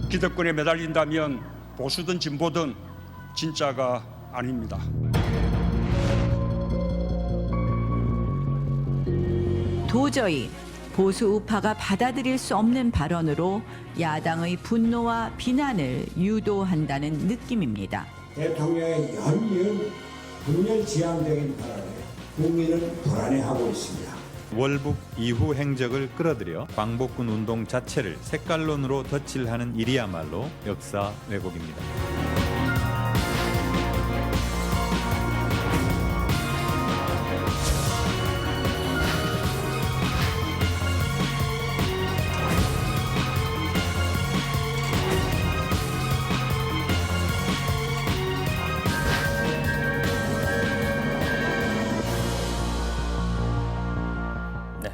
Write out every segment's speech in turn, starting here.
기득권에 매달린다면 보수든 진보든 진짜가 아닙니다. 도저히 보수 우파가 받아들일 수 없는 발언으로 야당의 분노와 비난을 유도한다는 느낌입니다. 대통령의 연이은 분열지향적인 발언에 국민은 불안해하고 있습니다. 월북 이후 행적을 끌어들여 광복군 운동 자체를 색깔론으로 덧칠하는 일이야말로 역사 왜곡입니다.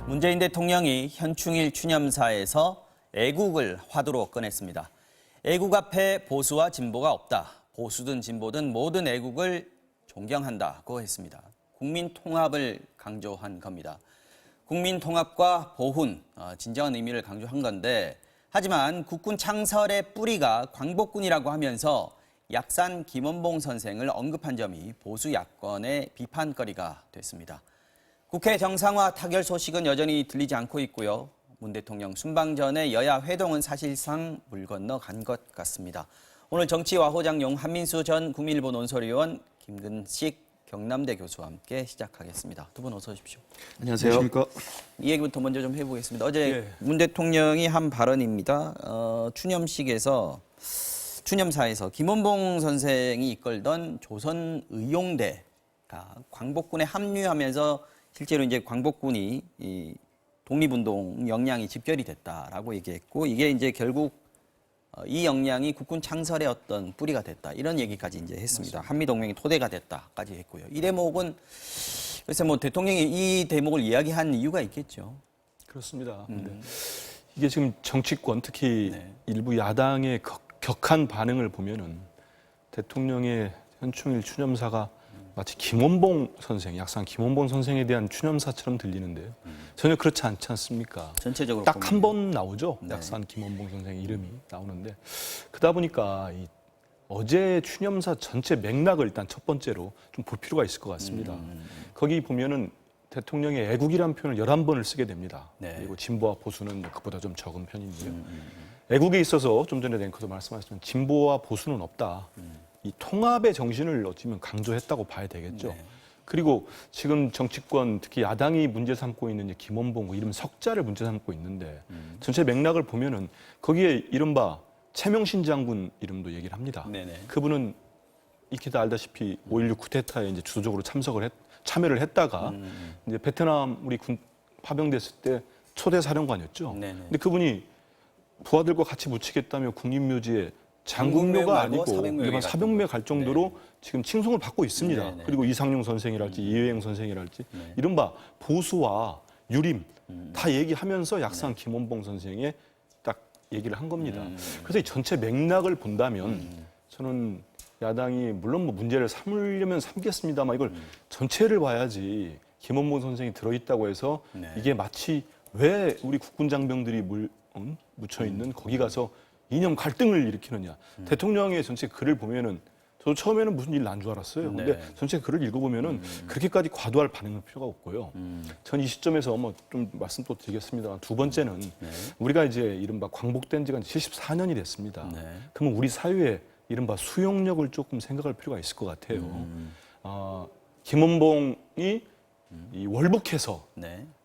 문재인 대통령이 현충일 추념사에서 애국을 화두로 꺼냈습니다. 애국 앞에 보수와 진보가 없다. 보수든 진보든 모든 애국을 존경한다고 했습니다. 국민 통합을 강조한 겁니다. 국민 통합과 보훈, 진정한 의미를 강조한 건데, 하지만 국군 창설의 뿌리가 광복군이라고 하면서 약산 김원봉 선생을 언급한 점이 보수 야권의 비판거리가 됐습니다. 국회 정상화 타결 소식은 여전히 들리지 않고 있고요. 문 대통령 순방 전에 여야 회동은 사실상 물 건너 간 것 같습니다. 오늘 정치와호장용 한민수 전 국민일보 논설위원, 김근식 경남대 교수와 함께 시작하겠습니다. 두 분 어서 오십시오. 안녕하세요. 이 얘기부터 먼저 좀 해보겠습니다. 어제 문 대통령이 한 발언입니다. 추념사에서 김원봉 선생이 이끌던 조선의용대가 광복군에 합류하면서 실제로 이제 광복군이 이 독립운동 역량이 집결이 됐다라고 얘기했고, 이게 이제 결국 이 역량이 국군 창설의 어떤 뿌리가 됐다, 이런 얘기까지 이제 했습니다. 맞습니다. 한미동맹이 토대가 됐다까지 했고요. 이 대목은 글쎄 뭐 대통령이 이 대목을 이야기한 이유가 있겠죠. 그렇습니다. 이게 지금 정치권, 특히 일부 야당의 격한 반응을 보면은 대통령의 현충일 추념사가 마치 김원봉 선생, 약산 김원봉 선생에 대한 추념사처럼 들리는데요. 전혀 그렇지 않지 않습니까? 전체적으로 딱 한 번 나오죠. 네. 약산 김원봉 선생의 이름이 나오는데, 그러다 보니까 이 어제 추념사 전체 맥락을 일단 첫 번째로 좀 볼 필요가 있을 것 같습니다. 거기 보면은 대통령의 애국이라는 표현을 11번을 쓰게 됩니다. 네. 그리고 진보와 보수는 그보다 좀 적은 편인데요. 애국에 있어서 좀 전에 앵커도 말씀하셨지만 진보와 보수는 없다. 이 통합의 정신을 어찌면 강조했다고 봐야 되겠죠. 네. 그리고 지금 정치권, 특히 야당이 문제 삼고 있는 이제 김원봉, 이름 석자를 문제 삼고 있는데, 전체 맥락을 보면은 거기에 이른바 최명신 장군 이름도 얘기를 합니다. 네네. 그분은 익히 다 알다시피 5.16 쿠데타에 이제 주도적으로 참여를 했다가 이제 베트남 우리 군 파병됐을 때 초대 사령관이었죠. 네네. 근데 그분이 부하들과 같이 묻히겠다며 국립묘지에 장군묘 장군묘가 말고 아니고 사병묘에 일반 사병묘에 갈 정도로 지금 칭송을 받고 있습니다. 네네. 그리고 이상용 선생이랄지 이회영 선생이랄지 이른바 보수와 유림 다 얘기하면서 약산 김원봉 선생의 딱 얘기를 한 겁니다. 그래서 이 전체 맥락을 본다면 저는 야당이 물론 뭐 문제를 삼으려면 삼겠습니다만 이걸 전체를 봐야지, 김원봉 선생이 들어있다고 해서 이게 마치 왜 우리 국군 장병들이 묻혀 있는 거기 가서 이념 갈등을 일으키느냐. 대통령의 전체 글을 보면은 저도 처음에는 무슨 일 난 줄 알았어요. 근데 전체 글을 읽어보면은 그렇게까지 과도할 반응할 필요가 없고요. 전 이 시점에서 뭐 좀 말씀 또 드리겠습니다만, 두 번째는 우리가 이제 이른바 광복된 지가 74년이 됐습니다. 그러면 우리 사회에 이른바 수용력을 조금 생각할 필요가 있을 것 같아요. 김원봉이 이 월북해서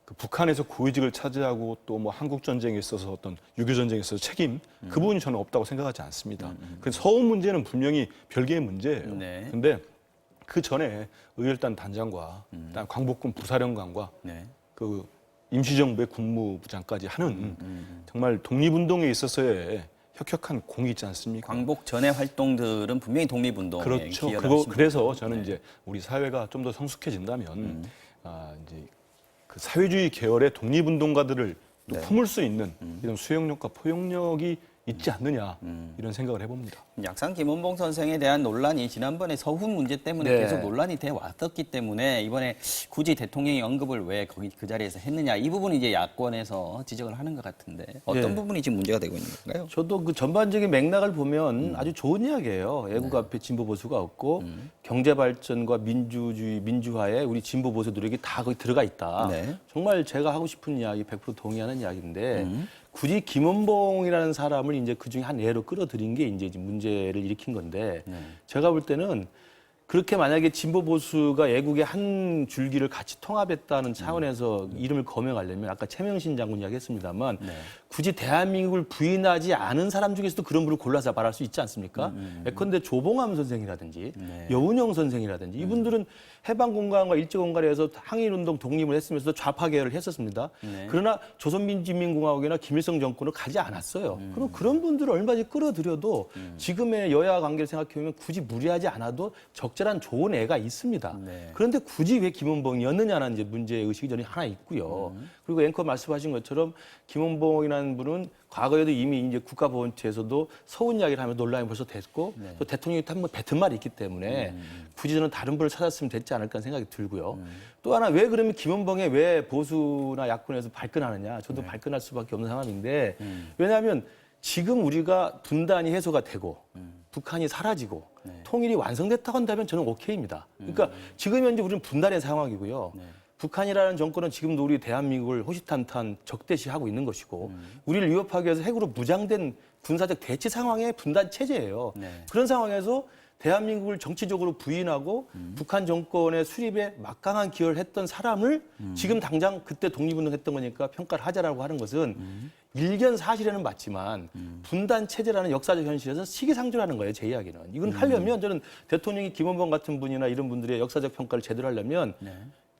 그 북한에서 고위직을 차지하고 또 뭐 한국 전쟁에 있어서 어떤 6.25 전쟁에 있어서 책임 그 부분이 저는 없다고 생각하지 않습니다. 그래서 서울 문제는 분명히 별개의 문제예요. 그런데 그 전에 의열단 단장과 광복군 부사령관과 그 임시정부의 국무부장까지 하는 정말 독립운동에 있어서의 혁혁한 공이 있지 않습니까? 광복 전의 활동들은 분명히 독립운동에 그렇죠. 기여를 하신 그래서 분이죠. 저는 이제 우리 사회가 좀 더 성숙해진다면 이제 그 사회주의 계열의 독립운동가들을 또 품을 수 있는 이런 수용력과 포용력이 있지 않느냐 이런 생각을 해봅니다. 약산 김원봉 선생에 대한 논란이 지난번에 서훈 문제 때문에 네. 계속 논란이 돼 왔었기 때문에 이번에 굳이 대통령이 언급을 왜 거기 그 자리에서 했느냐 이 부분이 이제 야권에서 지적을 하는 것 같은데 어떤 네. 부분이 지금 문제가 되고 있는 건가요? 저도 그 전반적인 맥락을 보면 아주 좋은 이야기예요. 애국 앞에 진보 보수가 없고 경제 발전과 민주주의, 민주화에 우리 진보 보수 노력이 다 거기 들어가 있다. 네. 정말 제가 하고 싶은 이야기 100% 동의하는 이야기인데 굳이 김원봉이라는 사람을 이제 그 중에 한 예로 끌어들인 게 이제 문제를 일으킨 건데 제가 볼 때는 그렇게 만약에 진보 보수가 애국의 한 줄기를 같이 통합했다는 차원에서 이름을 거명하려면 아까 최명신 장군 이야기했습니다만 굳이 대한민국을 부인하지 않은 사람 중에서도 그런 분을 골라서 말할 수 있지 않습니까? 예컨대 조봉암 선생이라든지 여운형 선생이라든지 이분들은 해방공간과 일제공간에서 항일운동 독립을 했으면서도 좌파 계열을 했었습니다. 그러나 조선민주주의인민공화국이나 김일성 정권을 가지 않았어요. 그럼 그런 분들을 얼마든지 끌어들여도 지금의 여야 관계를 생각해보면 굳이 무리하지 않아도 적절한 좋은 애가 있습니다. 그런데 굳이 왜 김원봉이었느냐는 이제 문제의식이 저는 하나 있고요. 그리고 앵커 말씀하신 것처럼 김원봉이라는 분은 과거에도 이미 이제 국가보훈처에서도 서운 이야기를 하면 논란이 벌써 됐고 또 대통령이 한번 뱉은 말이 있기 때문에 굳이 저는 다른 분을 찾았으면 됐지 않을까 생각이 들고요. 또 하나 왜 그러면 김원봉에 왜 보수나 야권에서 발끈하느냐? 저도 발끈할 수밖에 없는 상황인데 왜냐하면 지금 우리가 분단이 해소가 되고 북한이 사라지고 통일이 완성됐다고 한다면 저는 오케이입니다. 그러니까 지금 현재 우리는 분단의 상황이고요. 북한이라는 정권은 지금도 우리 대한민국을 호시탄탄 적대시하고 있는 것이고 우리를 위협하기 위해서 핵으로 무장된 군사적 대치 상황의 분단 체제예요. 그런 상황에서 대한민국을 정치적으로 부인하고 북한 정권의 수립에 막강한 기여를 했던 사람을 지금 당장 그때 독립운동했던 거니까 평가를 하자라고 하는 것은 일견 사실에는 맞지만 분단 체제라는 역사적 현실에서 시기상조라는 거예요. 제 이야기는. 이건 하려면 저는 대통령이 김원봉 같은 분이나 이런 분들의 역사적 평가를 제대로 하려면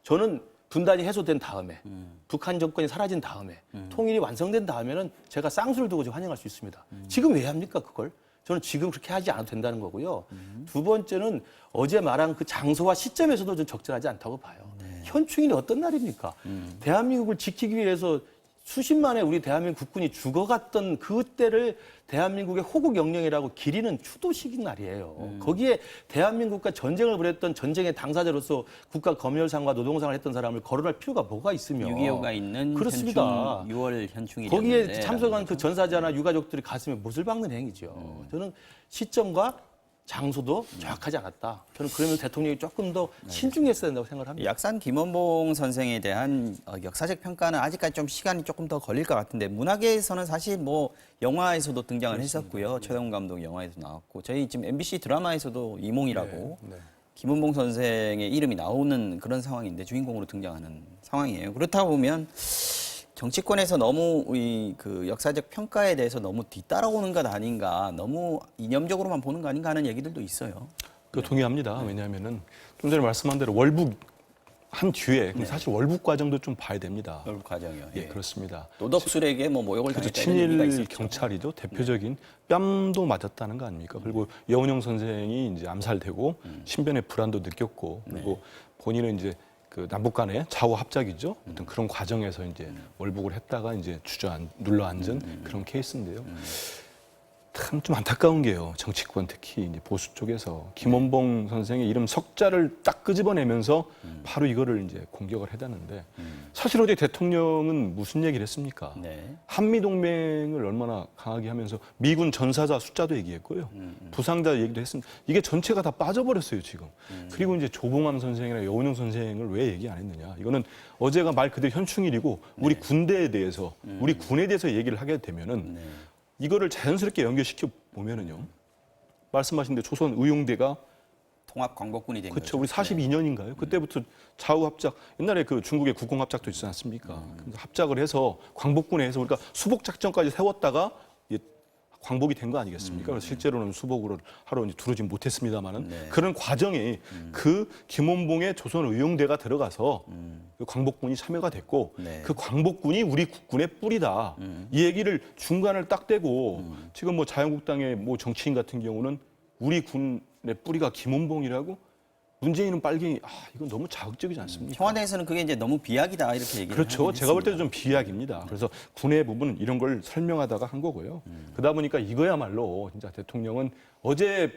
저는 분단이 해소된 다음에 북한 정권이 사라진 다음에 통일이 완성된 다음에는 제가 쌍수를 두고 환영할 수 있습니다. 지금 왜 합니까 그걸? 저는 지금 그렇게 하지 않아도 된다는 거고요. 두 번째는 어제 말한 그 장소와 시점에서도 좀 적절하지 않다고 봐요. 현충일이 어떤 날입니까? 대한민국을 지키기 위해서 수십만의 우리 대한민국 국군이 죽어갔던 그때를 대한민국의 호국 영령이라고 기리는 추도식 날이에요. 거기에 대한민국과 전쟁을 벌였던 전쟁의 당사자로서 국가 검열상과 노동상을 했던 사람을 거론할 필요가 뭐가 있으며 6.25가 있는 그렇습니다. 6월 현충일이었는데 거기에 참석한 그 전사자나 유가족들이 가슴에 못을 박는 행위죠. 저는 시점과 장소도 정확하지 않았다. 저는 그러면 대통령이 조금 더 신중했어야 된다고 생각을 합니다. 약산 김원봉 선생에 대한 역사적 평가는 아직까지 좀 시간이 조금 더 걸릴 것 같은데 문화계에서는 사실 뭐 영화에서도 등장을 했었고요. 최동훈 감독 영화에도 나왔고 저희 지금 MBC 드라마에서도 이몽이라고 김원봉 선생의 이름이 나오는 그런 상황인데 주인공으로 등장하는 상황이에요. 그렇다 보면 정치권에서 너무 그 역사적 평가에 대해서 너무 뒤따라오는 것 아닌가, 너무 이념적으로만 보는 거 아닌가 하는 얘기들도 있어요. 동의합니다. 왜냐하면은 좀 전에 말씀한 대로 월북 한 뒤에 사실 월북 과정도 좀 봐야 됩니다. 월북 과정이요. 예, 그렇습니다. 도덕술에게 뭐 모욕을 그래서 당했다는 얘기가 친일 있었죠. 경찰이죠. 대표적인 뺨도 맞았다는 거 아닙니까? 그리고 여운형 선생이 이제 암살되고 신변의 불안도 느꼈고 그리고 본인은 이제 그 남북 간의 좌우 합작이죠. 어떤 그런 과정에서 이제 월북을 했다가 이제 눌러앉은 그런 케이스인데요. 참 좀 안타까운 게요. 정치권 특히 이제 보수 쪽에서 김원봉 선생의 이름 석자를 딱 끄집어내면서 바로 이거를 이제 공격을 해대는데 사실 어제 대통령은 무슨 얘기를 했습니까? 한미 동맹을 얼마나 강하게 하면서 미군 전사자 숫자도 얘기했고요. 부상자 얘기도 했습니다. 이게 전체가 다 빠져버렸어요 지금. 그리고 이제 조봉암 선생이나 여운형 선생을 왜 얘기 안 했느냐? 이거는 어제가 말 그대로 현충일이고 우리 군대에 대해서 우리 군에 대해서 얘기를 하게 되면은. 이거를 자연스럽게 연결시켜 보면은요. 말씀하신 대로 조선 의용대가 통합 광복군이 된 그렇죠. 거죠. 우리 42년인가요? 그때부터 좌우 합작. 옛날에 그 중국의 국공 합작도 있지 않습니까? 그러니까 합작을 해서 광복군에 해서 우리가 수복 작전까지 세웠다가 광복이 된 거 아니겠습니까? 그래서 실제로는 수복으로 하러 이제 두르지 못했습니다만은 그런 과정에 그 김원봉의 조선 의용대가 들어가서 그 광복군이 참여가 됐고 그 광복군이 우리 국군의 뿌리다. 이 얘기를 중간을 딱 떼고 지금 뭐 자유한국당의 뭐 정치인 같은 경우는 우리 군의 뿌리가 김원봉이라고 문재인은 빨갱이, 이건 너무 자극적이지 않습니까? 청와대에서는 그게 이제 너무 비약이다 이렇게 얘기를 그렇죠. 하긴 제가 볼 때도 했습니다. 좀 비약입니다. 그래서 군의 부분은 이런 걸 설명하다가 한 거고요. 그러다 보니까 이거야말로 진짜 대통령은 어제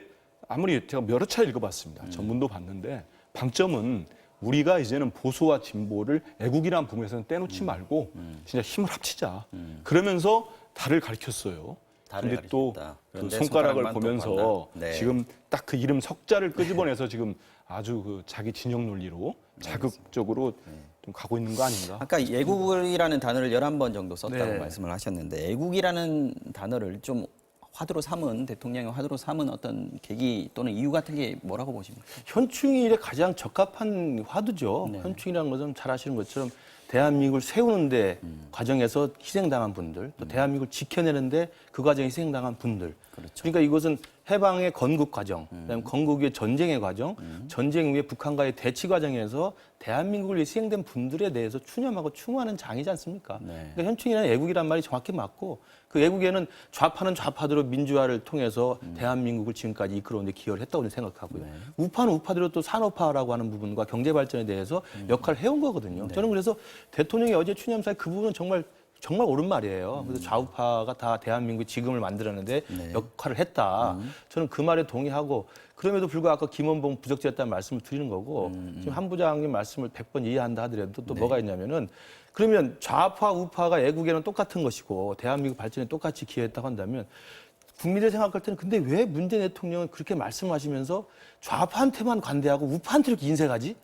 아무리 제가 여러 차례 읽어봤습니다. 전문도 봤는데 방점은 우리가 이제는 보수와 진보를 애국이라는 부분에서는 떼놓지 말고 진짜 힘을 합치자. 그러면서 달을 가리켰어요. 달을 근데 또 가리켰다. 그 그런데 손가락을 손가락만 보면서 또 봤나? 네. 지금 딱 그 이름 석자를 끄집어내서 지금 아주 그 자기 진영 논리로 자극적으로 좀 가고 있는 거 아닌가? 아까 애국이라는 단어를 11번 정도 썼다고 네. 말씀을 하셨는데 애국이라는 단어를 좀 화두로 삼은 대통령의 화두로 삼은 어떤 계기 또는 이유 같은 게 뭐라고 보십니까? 현충일에 가장 적합한 화두죠. 네. 현충이라는 것은 잘 아시는 것처럼 대한민국을 세우는데 과정에서 희생당한 분들, 또 대한민국을 지켜내는데 그 과정에 희생당한 분들. 그렇죠. 그러니까 이것은 해방의 건국 과정, 그다음에 건국 후의 전쟁의 과정, 전쟁 후에 북한과의 대치 과정에서 대한민국을 위해 희생된 분들에 대해서 추념하고 추모하는 장이지 않습니까? 네. 그러니까 현충이라는 애국이란 말이 정확히 맞고 그 애국에는 좌파는 좌파대로 민주화를 통해서 대한민국을 지금까지 이끌어온 데 기여를 했다고 저는 생각하고요. 네. 우파는 우파대로 또 산업화라고 하는 부분과 경제 발전에 대해서 역할을 해온 거거든요. 네. 저는 그래서 대통령이 어제 추념사에 그 부분은 정말 옳은 말이에요. 그래서 좌우파가 다 대한민국 지금을 만들었는데 네. 역할을 했다. 저는 그 말에 동의하고 그럼에도 불구하고 아까 김원봉 부적절했다는 말씀을 드리는 거고 지금 한 부장님 말씀을 100번 이해한다 하더라도 또 뭐가 있냐면은 그러면 좌파 우파가 애국에는 똑같은 것이고 대한민국 발전에 똑같이 기여했다고 한다면 국민들이 생각할 때는 근데 왜 문재인 대통령은 그렇게 말씀하시면서 좌파한테만 관대하고 우파한테 이렇게 인색하지?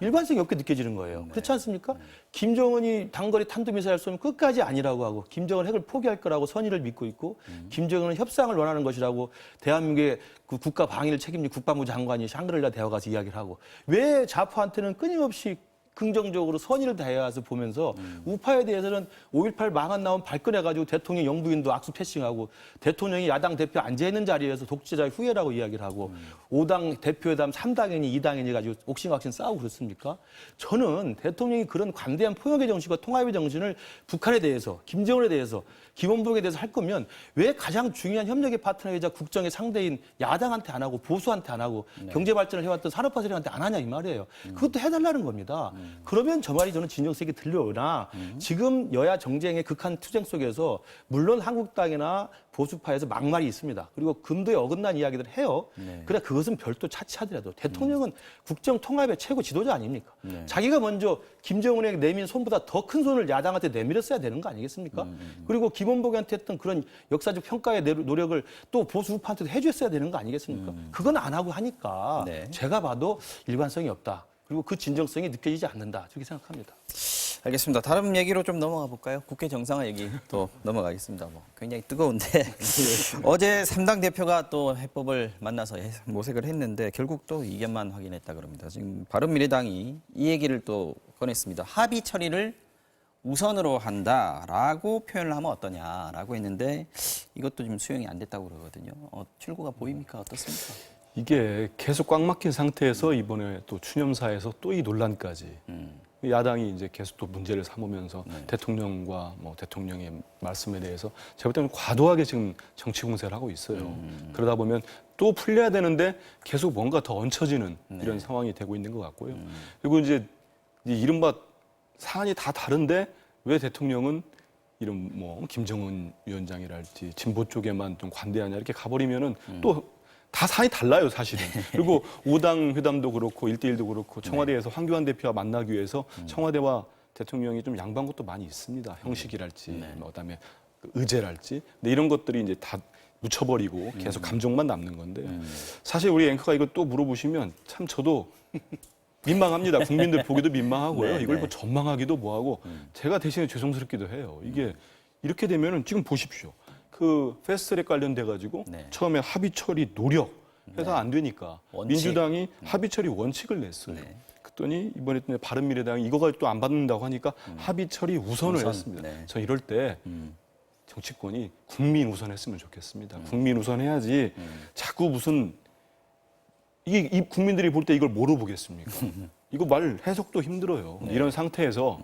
일관성이 없게 느껴지는 거예요. 그렇지 않습니까? 김정은이 단거리 탄도미사일 쏘면 끝까지 아니라고 하고 김정은 핵을 포기할 거라고 선의를 믿고 있고 김정은은 협상을 원하는 것이라고 대한민국의 그 국가 방위를 책임진 국방부 장관이 샹그릴라 대화 가서 이야기를 하고 왜 좌파한테는 끊임없이 긍정적으로 선의를 다해와서 보면서 우파에 대해서는 5.18 망한 나온 발끈해가지고 대통령 영부인도 악수 패싱하고 대통령이 야당 대표 앉아있는 자리에서 독재자의 후예라고 이야기를 하고 5당 대표회담 3당이니 2당이니 가지고 옥신각신 싸우고 그렇습니까? 저는 대통령이 그런 관대한 포용의 정신과 통합의 정신을 북한에 대해서 김정은에 대해서 김원봉에 대해서 할 거면 왜 가장 중요한 협력의 파트너이자 국정의 상대인 야당한테 안 하고 보수한테 안 하고 경제 발전을 해왔던 산업화 세력한테 안 하냐 이 말이에요. 그것도 해달라는 겁니다. 그러면 저 말이 저는 진정성이 들려오나 지금 여야 정쟁의 극한 투쟁 속에서 물론 한국당이나 보수파에서 막말이 있습니다. 그리고 금도에 어긋난 이야기들을 해요. 그러나 그것은 별도 차치하더라도 대통령은 국정 통합의 최고 지도자 아닙니까? 자기가 먼저 김정은에게 내민 손보다 더 큰 손을 야당한테 내밀었어야 되는 거 아니겠습니까? 그리고 김원봉한테 했던 그런 역사적 평가의 노력을 또 보수 우파한테도 해줬어야 되는 거 아니겠습니까? 그건 안 하고 하니까 네. 제가 봐도 일관성이 없다. 그리고 그 진정성이 느껴지지 않는다. 저렇게 생각합니다. 알겠습니다. 다른 얘기로 좀 넘어가 볼까요? 국회 정상화 얘기 또 넘어가겠습니다. 굉장히 뜨거운데 어제 3당 대표가 또 해법을 만나서 모색을 했는데 결국 또 이견만 확인했다 그럽니다. 지금 바른미래당이 이 얘기를 또 꺼냈습니다. 합의 처리를 우선으로 한다라고 표현을 하면 어떠냐라고 했는데 이것도 지금 수용이 안 됐다고 그러거든요. 출구가 보입니까? 어떻습니까? 이게 계속 꽉 막힌 상태에서 이번에 또 추념사에서 또 이 논란까지 야당이 이제 계속 또 문제를 삼으면서 대통령과 뭐 대통령의 말씀에 대해서 제가 볼 때는 과도하게 지금 정치 공세를 하고 있어요. 그러다 보면 또 풀려야 되는데 계속 뭔가 더 얹혀지는 이런 상황이 되고 있는 것 같고요. 그리고 이제 이른바 사안이 다 다른데 왜 대통령은 이런 뭐 김정은 위원장이랄지 진보 쪽에만 좀 관대하냐 이렇게 가버리면은 또 다 사안이 달라요, 사실은. 그리고 5당 회담도 그렇고 1대1도 그렇고 청와대에서 황교안 대표와 만나기 위해서 청와대와 대통령이 좀 양보한 것도 많이 있습니다. 형식이랄지, 그다음에 의제랄지. 근데 이런 것들이 이제 다 묻혀버리고 계속 감정만 남는 건데 사실 우리 앵커가 이거 또 물어보시면 참 저도 민망합니다. 국민들 보기도 민망하고요. 네, 이걸 네. 뭐 전망하기도 뭐하고 제가 대신에 죄송스럽기도 해요. 이게 이렇게 되면은 지금 보십시오. 그 패스트트랙 관련돼 가지고 네. 처음에 합의 처리 노력 해서 안 되니까 원칙. 민주당이 합의 처리 원칙을 냈어요. 네. 그랬더니 이번에 또 바른미래당이 이거가 또 안 받는다고 하니까 합의 처리 우선을 우선, 했습니다. 네. 저 이럴 때 정치권이 국민 우선했으면 좋겠습니다. 국민 우선해야지 자꾸 무슨 이게 이 국민들이 볼 때 이걸 뭐로 보겠습니까? 이거 말 해석도 힘들어요. 이런 상태에서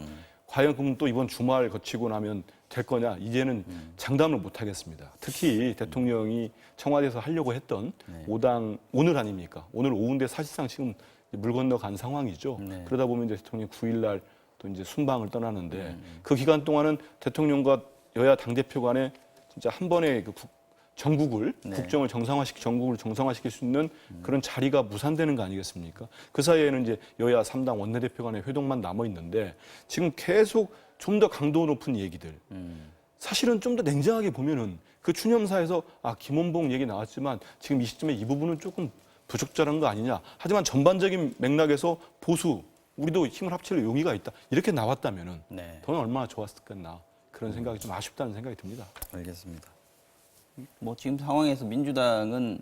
과연 그럼 또 이번 주말 거치고 나면 될 거냐? 이제는 장담을 못 하겠습니다. 특히 대통령이 청와대에서 하려고 했던 5당 오늘 아닙니까? 오늘 오후인데 사실상 지금 물 건너간 상황이죠. 네. 그러다 보면 이제 대통령이 9일날 또 이제 순방을 떠나는데 그 기간 동안은 대통령과 여야 당 대표 간에 진짜 한 번에 그 전국을 네. 국정을 전국을 정상화시킬 수 있는 그런 자리가 무산되는 거 아니겠습니까? 그 사이에는 이제 여야 3당 원내대표 간의 회동만 남아 있는데 지금 계속 좀 더 강도 높은 얘기들. 사실은 좀 더 냉정하게 보면은 그 추념사에서 김원봉 얘기 나왔지만 지금 이 시점에 이 부분은 조금 부적절한 거 아니냐. 하지만 전반적인 맥락에서 보수 우리도 힘을 합칠 용의가 있다. 이렇게 나왔다면은 네. 더 얼마나 좋았을겠나. 그런 생각이 좀 아쉽다는 생각이 듭니다. 알겠습니다. 뭐 지금 상황에서 민주당은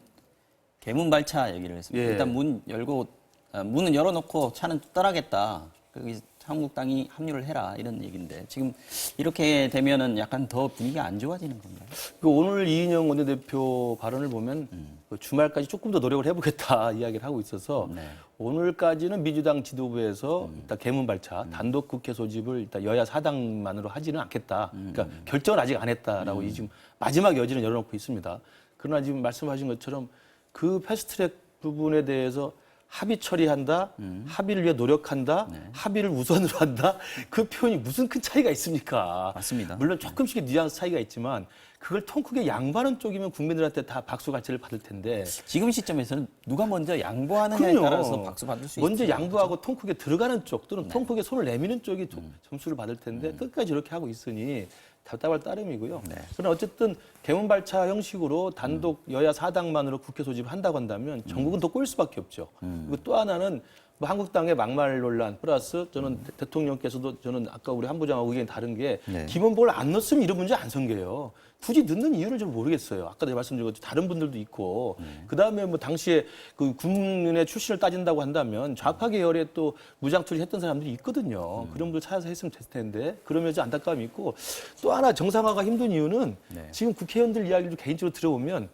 개문발차 얘기를 했습니다. 예. 일단 문은 열어놓고 차는 떠나겠다. 거기 한국당이 합류를 해라 이런 얘기인데 지금 이렇게 되면은 약간 더 분위기가 안 좋아지는 건가요? 그 오늘 이인영 원내대표 발언을 보면 그 주말까지 조금 더 노력을 해보겠다 이야기를 하고 있어서 네. 오늘까지는 민주당 지도부에서 일단 개문발차 단독 국회 소집을 일단 여야 4당만으로 하지는 않겠다. 그러니까 결정을 아직 안 했다라고 이 지금 마지막 여지는 열어놓고 있습니다. 그러나 지금 말씀하신 것처럼 그 패스트트랙 부분에 대해서 합의 처리한다, 합의를 위해 노력한다, 합의를 우선으로 한다. 그 표현이 무슨 큰 차이가 있습니까? 맞습니다. 물론 조금씩의 뉘앙스 차이가 있지만 그걸 통 크게 양보하는 쪽이면 국민들한테 다 박수갈채를 받을 텐데 지금 시점에서는 누가 먼저 양보하느냐에 따라서 박수 받을 수 있죠. 먼저 양보하고 통 크게 들어가는 쪽 또는 통 크게 손을 내미는 쪽이 점수를 받을 텐데 끝까지 이렇게 하고 있으니 답답할 따름이고요. 네. 그러나 어쨌든 개문발차 형식으로 단독 여야 4당만으로 국회 소집을 한다고 한다면 전국은 더 꼬일 수밖에 없죠. 그리고 또 하나는 뭐 한국당의 막말 논란 플러스 저는 대통령께서도 저는 아까 우리 한 부장하고 의견이 다른 게 네. 김원봉을 안 넣었으면 이런 문제 안 생겨요. 굳이 넣는 이유를 좀 모르겠어요. 아까도 말씀드린 것처럼 다른 분들도 있고 그다음에 뭐 당시에 그 군의 출신을 따진다고 한다면 좌파 계열의 또 무장 투쟁했던 사람들이 있거든요. 그런 분들 찾아서 했으면 됐을 텐데 그러면서 안타까움이 있고 또 하나 정상화가 힘든 이유는 네. 지금 국회의원들 이야기를 개인적으로 들어보면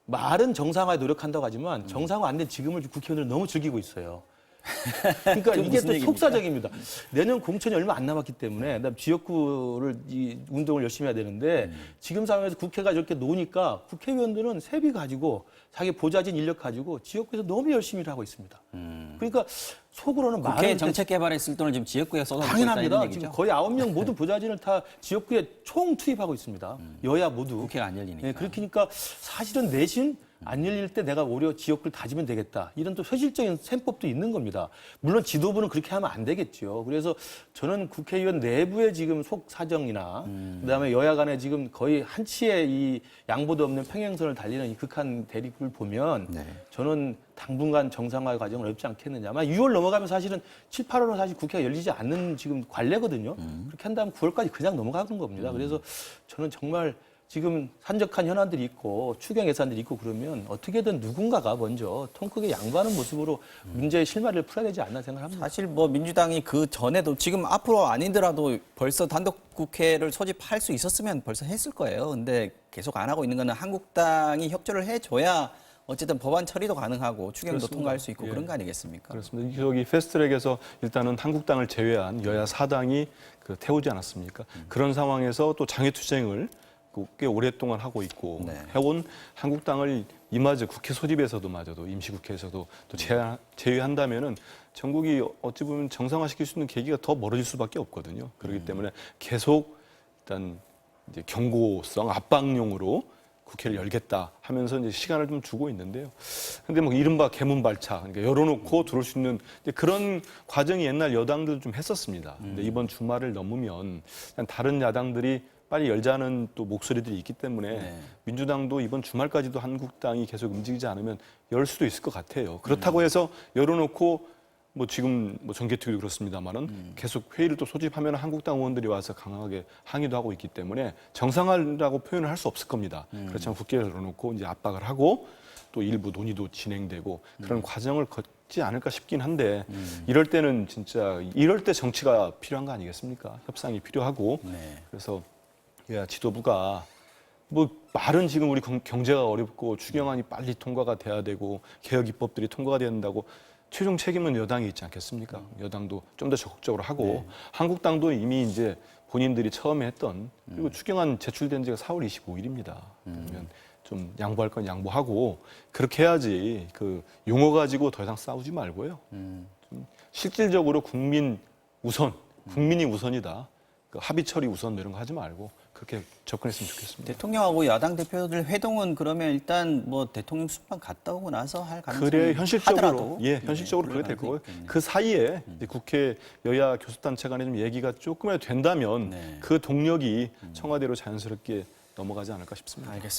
말은 정상화에 노력한다고 하지만 정상화 안 된 지금을 국회의원들 너무 즐기고 있어요. 그러니까 그게 이게 무슨 또 얘기입니까? 속사적입니다. 내년 공천이 얼마 안 남았기 때문에 그다음 지역구를 이 운동을 열심히 해야 되는데 지금 상황에서 국회가 이렇게 노니까 국회의원들은 세비 가지고 자기 보좌진 인력 가지고 지역구에서 너무 열심히 일하고 있습니다. 그러니까 속으로는 국회 말은 정책 개발에 쓸 돈을 지금 지역구에 쏟아붓고 있다는 당연합니다. 얘기죠. 지금 거의 9명 모든 보좌진을 다 지역구에 총 투입하고 있습니다. 여야 모두. 국회가 안 열리니까. 네, 그러니까 사실은 내신 안 열릴 때 내가 오히려 지역구를 다지면 되겠다. 이런 또 현실적인 셈법도 있는 겁니다. 물론 지도부는 그렇게 하면 안 되겠죠. 그래서 저는 국회의원 내부의 지금 속 사정이나 그다음에 여야 간에 지금 거의 한치의 이 양보도 없는 평행선을 달리는 이 극한 대립을 보면 네. 저는 당분간 정상화 과정은 어렵지 않겠느냐. 아마 6월 넘어가면 사실은 7, 8월은 사실 국회가 열리지 않는 지금 관례거든요. 그렇게 한다면 9월까지 그냥 넘어가는 겁니다. 그래서 저는 정말 지금 산적한 현안들이 있고 추경 예산들이 있고 그러면 어떻게든 누군가가 먼저 통 크게 양보하는 모습으로 문제의 실마리를 풀어야 되지 않나 생각합니다. 사실 뭐 민주당이 그 전에도 지금 앞으로 아니더라도 벌써 단독 국회를 소집할 수 있었으면 벌써 했을 거예요. 근데 계속 안 하고 있는 거는 한국당이 협조를 해줘야 어쨌든 법안 처리도 가능하고 추경도 그렇습니다. 통과할 수 있고 예. 그런 거 아니겠습니다. 그렇습니다. 여기 패스트트랙에서 일단은 한국당을 제외한 여야 4당이 태우지 않았습니까? 그런 상황에서 또 장애투쟁을 꽤 오랫동안 하고 있고 네. 해온 한국당을 이마저 국회 소집에서도 마저도 임시국회에서도 또 제외한다면은 전국이 어찌 보면 정상화시킬 수 있는 계기가 더 멀어질 수밖에 없거든요. 그렇기 때문에 계속 일단 이제 경고성 압박용으로 국회를 열겠다 하면서 이제 시간을 좀 주고 있는데요. 근데 뭐 이른바 개문발차, 그러니까 열어놓고 들어올 수 있는 그런 과정이 옛날 여당들도 좀 했었습니다. 근데 이번 주말을 넘으면 다른 야당들이 빨리 열자는 또 목소리들이 있기 때문에 네. 민주당도 이번 주말까지도 한국당이 계속 움직이지 않으면 열 수도 있을 것 같아요. 그렇다고 해서 열어놓고 뭐 지금 뭐 정개특위도 그렇습니다만은 계속 회의를 또 소집하면 한국당 의원들이 와서 강하게 항의도 하고 있기 때문에 정상화라고 표현을 할 수 없을 겁니다. 그렇지만 국회를 열어놓고 이제 압박을 하고 또 일부 논의도 진행되고 그런 과정을 걷지 않을까 싶긴 한데 이럴 때는 진짜 이럴 때 정치가 필요한 거 아니겠습니까? 협상이 필요하고 네. 그래서 지도부가 뭐 말은 지금 우리 경제가 어렵고 추경안이 빨리 통과가 돼야 되고 개혁 입법들이 통과가 돼야 된다고 최종 책임은 여당이 있지 않겠습니까? 여당도 좀 더 적극적으로 하고 한국당도 이미 이제 본인들이 처음에 했던 그리고 추경안 제출된 지가 4월 25일입니다. 그러면 좀 양보할 건 양보하고 그렇게 해야지 그 용어 가지고 더 이상 싸우지 말고요. 좀 실질적으로 국민 우선, 국민이 우선이다. 그 합의 처리 우선 이런 거 하지 말고 그렇게 접근했으면 좋겠습니다. 대통령하고 야당 대표들 회동은 그러면 일단 뭐 대통령 수판 갔다 오고 나서 할 가능성이 그래 현실적으로 하더라도 현실적으로 그래 될 가능성이 거고요. 있겠네요. 그 사이에 이제 국회 여야 교섭단체 간에 좀 얘기가 조금이라도 된다면 네. 그 동력이 청와대로 자연스럽게 넘어가지 않을까 싶습니다. 알겠습니다.